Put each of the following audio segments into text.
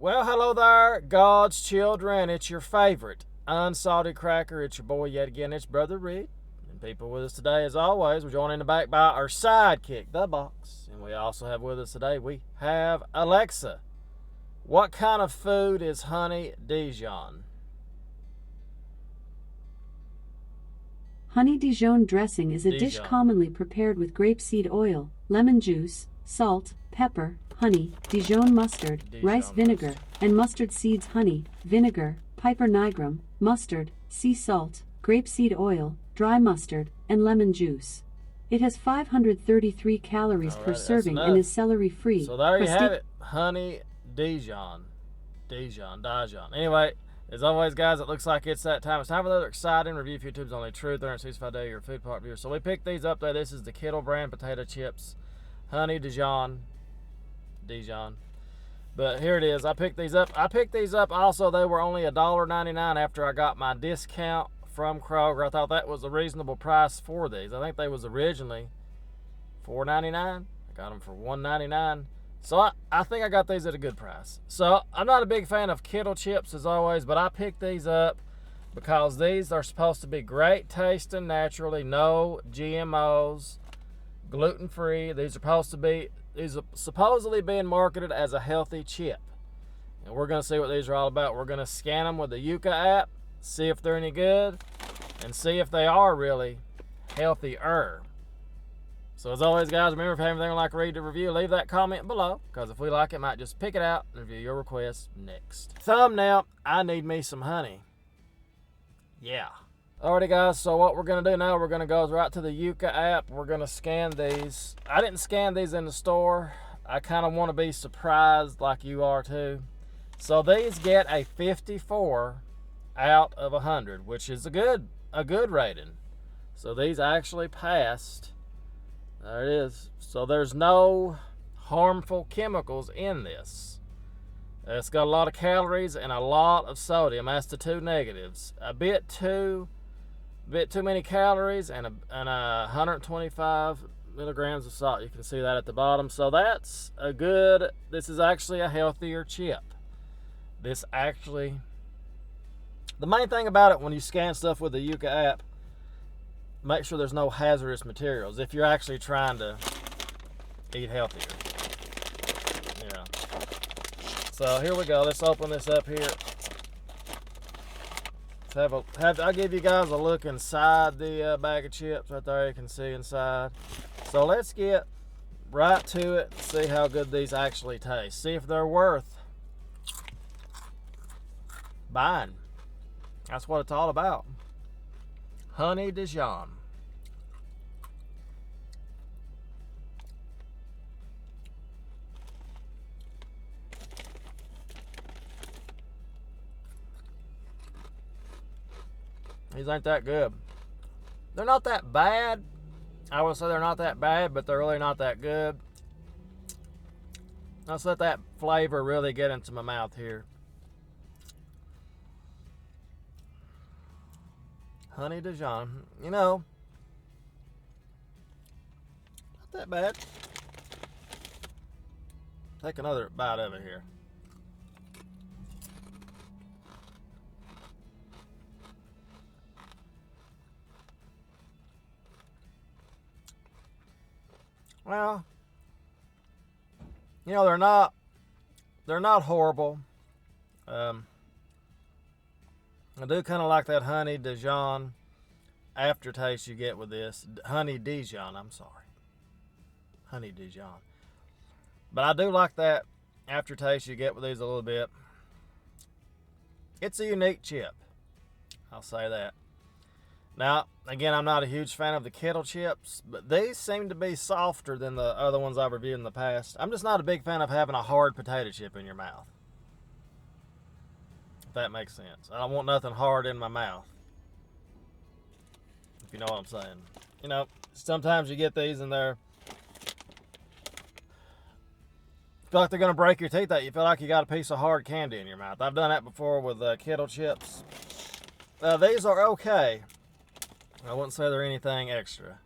Well, hello there, God's children. It's your favorite unsalted cracker. It's your boy yet again. It's Brother Reed. And people with us today, as always, we're joined in the back by our sidekick, The Box. And we also have with us today, we have Alexa. What kind of food is honey Dijon? Honey Dijon dressing is a dish commonly prepared with grapeseed oil, lemon juice, salt, pepper, honey, Dijon mustard, rice vinegar, and mustard seeds. Honey, vinegar, piper nigrum, mustard, sea salt, grapeseed oil, dry mustard, and lemon juice. It has 533 calories per serving and is celery-free. So there you have it, honey Dijon. Dijon. Anyway, as always, guys, it looks like it's that time. It's time for another exciting review of YouTube's only true 365-day your food part viewer. So we picked these up there. This is the Kettle brand potato chips, honey Dijon. But here it is. I picked these up. Also, they were only $1.99 after I got my discount from Kroger. I thought that was a reasonable price for these. I think they was originally $4.99. I got them for $1.99. So I think I got these at a good price. So I'm not a big fan of Kettle chips as always, but I picked these up because these are supposed to be great tasting naturally, no GMOs, gluten-free. These are supposedly being marketed as a healthy chip. And we're going to see what these are all about. We're going to scan them with the Yucca App, see if they're any good, and see if they are really healthier. So as always, guys, remember, if you have anything like read to review, leave that comment below, because if we like it, might just pick it out and review your request next. Thumbnail, I need me some honey. Yeah. Alrighty, guys, so what we're going to do now, we're going to go right to the Yucca app. We're going to scan these. I didn't scan these in the store. I kind of want to be surprised like you are too. So these get a 54 out of 100, which is a good rating. So these actually passed. There it is. So there's no harmful chemicals in this. It's got a lot of calories and a lot of sodium. That's the two negatives. A bit too many calories and 125 milligrams of salt. You can see that at the bottom. So that's this is actually a healthier chip. The main thing about it when you scan stuff with the Yucca app, make sure there's no hazardous materials if you're actually trying to eat healthier. Yeah. So here we go. Let's open this up here. I'll give you guys a look inside the bag of chips right there. You can see inside. So let's get right to it and see how good these actually taste. See if they're worth buying. That's what it's all about. Honey Dijon. These ain't that good. They're not that bad. I would say they're not that bad, but they're really not that good. Let's let that flavor really get into my mouth here. Honey Dijon. You know, not that bad. Take another bite of it here. Well, you know, they're not horrible. I do kind of like that honey Dijon aftertaste you get with this. Honey Dijon, I'm sorry. Honey Dijon. But I do like that aftertaste you get with these a little bit. It's a unique chip. I'll say that. Now, again, I'm not a huge fan of the Kettle chips, but these seem to be softer than the other ones I've reviewed in the past. I'm just not a big fan of having a hard potato chip in your mouth. If that makes sense. I don't want nothing hard in my mouth. If you know what I'm saying. You know, sometimes you get these and they're feel like they're going to break your teeth out. You feel like you got a piece of hard candy in your mouth. I've done that before with Kettle chips. These are okay. I wouldn't say they're anything extra.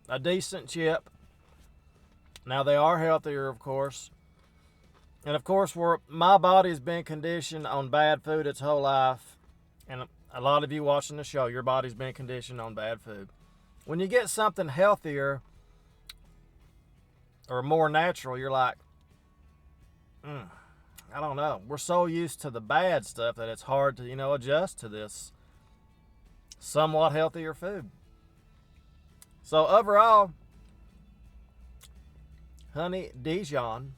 a decent chip. Now they are healthier, of course. And of course, my body's been conditioned on bad food its whole life. And a lot of you watching the show, your body's been conditioned on bad food. When you get something healthier or more natural, you're like, I don't know. We're so used to the bad stuff that it's hard to, adjust to this somewhat healthier food. So overall, honey Dijon,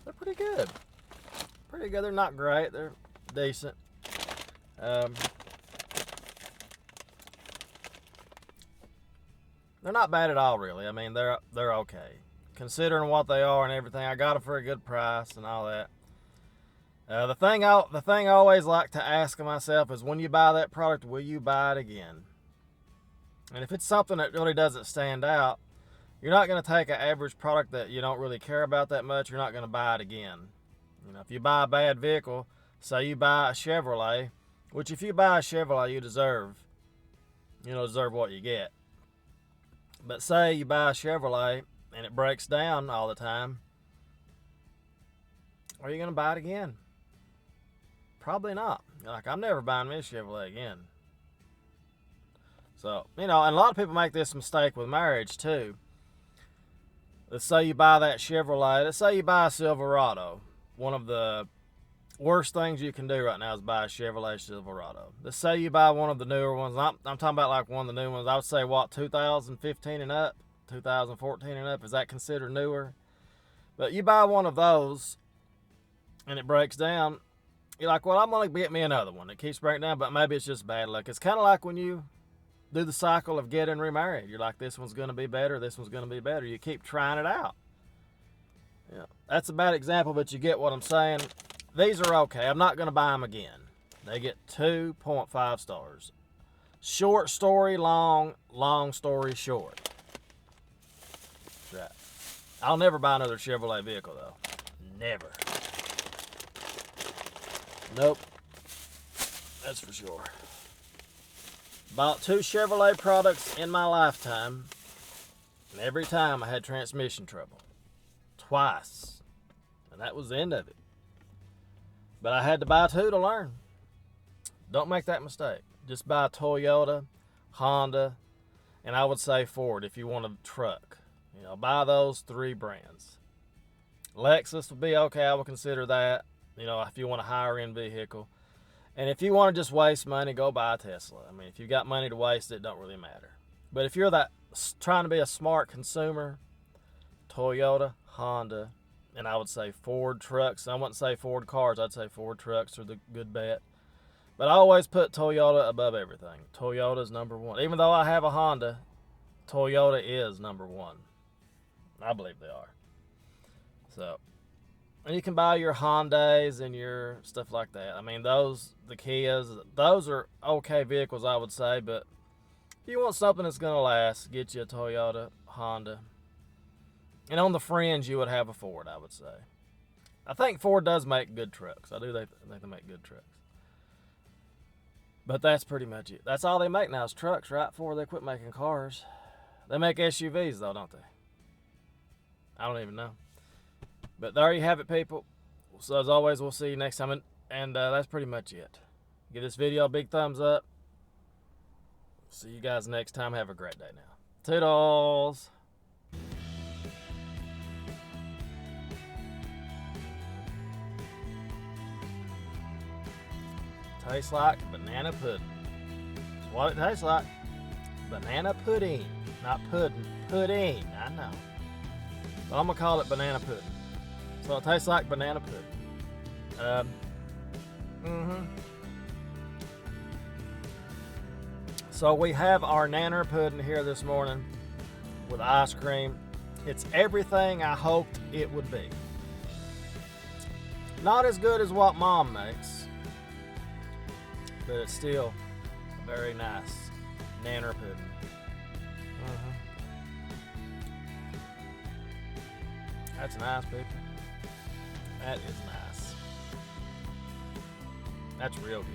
they're pretty good. Pretty good. They're not great. They're decent. They're not bad at all, really. I mean, they're okay. Considering what they are and everything, I got them for a good price and all that. The thing I always like to ask myself is, when you buy that product, will you buy it again? And if it's something that really doesn't stand out, you're not going to take an average product that you don't really care about that much. You're not going to buy it again. If you buy a bad vehicle, say you buy a Chevrolet, which if you buy a Chevrolet, you deserve what you get. But say you buy a Chevrolet and it breaks down all the time, are you going to buy it again? Probably not. Like, I'm never buying this Chevrolet again. So, and a lot of people make this mistake with marriage too. Let's say you buy that Chevrolet. Let's say you buy a Silverado. One of the worst things you can do right now is buy a Chevrolet Silverado. Let's say you buy one of the newer ones. I'm talking about like one of the new ones. I would say, 2015 and up? 2014 and up? Is that considered newer? But you buy one of those and it breaks down. You're like, well, I'm going to get me another one. It keeps breaking down, but maybe it's just bad luck. It's kind of like when you do the cycle of getting remarried. You're like, this one's going to be better, this one's going to be better. You keep trying it out. Yeah, that's a bad example, but you get what I'm saying. These are okay. I'm not going to buy them again. They get 2.5 stars. Short story long, long story short. That's right. I'll never buy another Chevrolet vehicle, though. Never. Nope. That's for sure. Bought 2 Chevrolet products in my lifetime, and every time I had transmission trouble. Twice. And that was the end of it. But I had to buy 2 to learn. Don't make that mistake. Just buy Toyota, Honda, and I would say Ford if you want a truck. Buy those 3 brands. Lexus would be okay. I would consider that, if you want a higher end vehicle. And if you want to just waste money, go buy a Tesla. I mean, if you got money to waste, it don't really matter. But if you're trying to be a smart consumer, Toyota, Honda, and I would say Ford trucks. I wouldn't say Ford cars. I'd say Ford trucks are the good bet. But I always put Toyota above everything. Toyota's number one. Even though I have a Honda, Toyota is number one. I believe they are. So, and you can buy your Hondas and your stuff like that. I mean, the Kias, those are okay vehicles, I would say. But if you want something that's going to last, get you a Toyota, Honda. And on the fringe, you would have a Ford, I would say. I think Ford does make good trucks. I do think they make good trucks. But that's pretty much it. That's all they make now is trucks, right? Before they quit making cars. They make SUVs, though, don't they? I don't even know. But there you have it, people. So as always, we'll see you next time. And that's pretty much it. Give this video a big thumbs up. See you guys next time. Have a great day now. Toodles! Tastes like banana pudding. That's what it tastes like. Banana pudding. Not pudding. Pudding. I know. But I'm going to call it banana pudding. So it tastes like banana pudding. So we have our nanner pudding here this morning with ice cream. It's everything I hoped it would be. Not as good as what Mom makes, but it's still very nice nanner pudding. That's nice, people. That is nice. That's real good.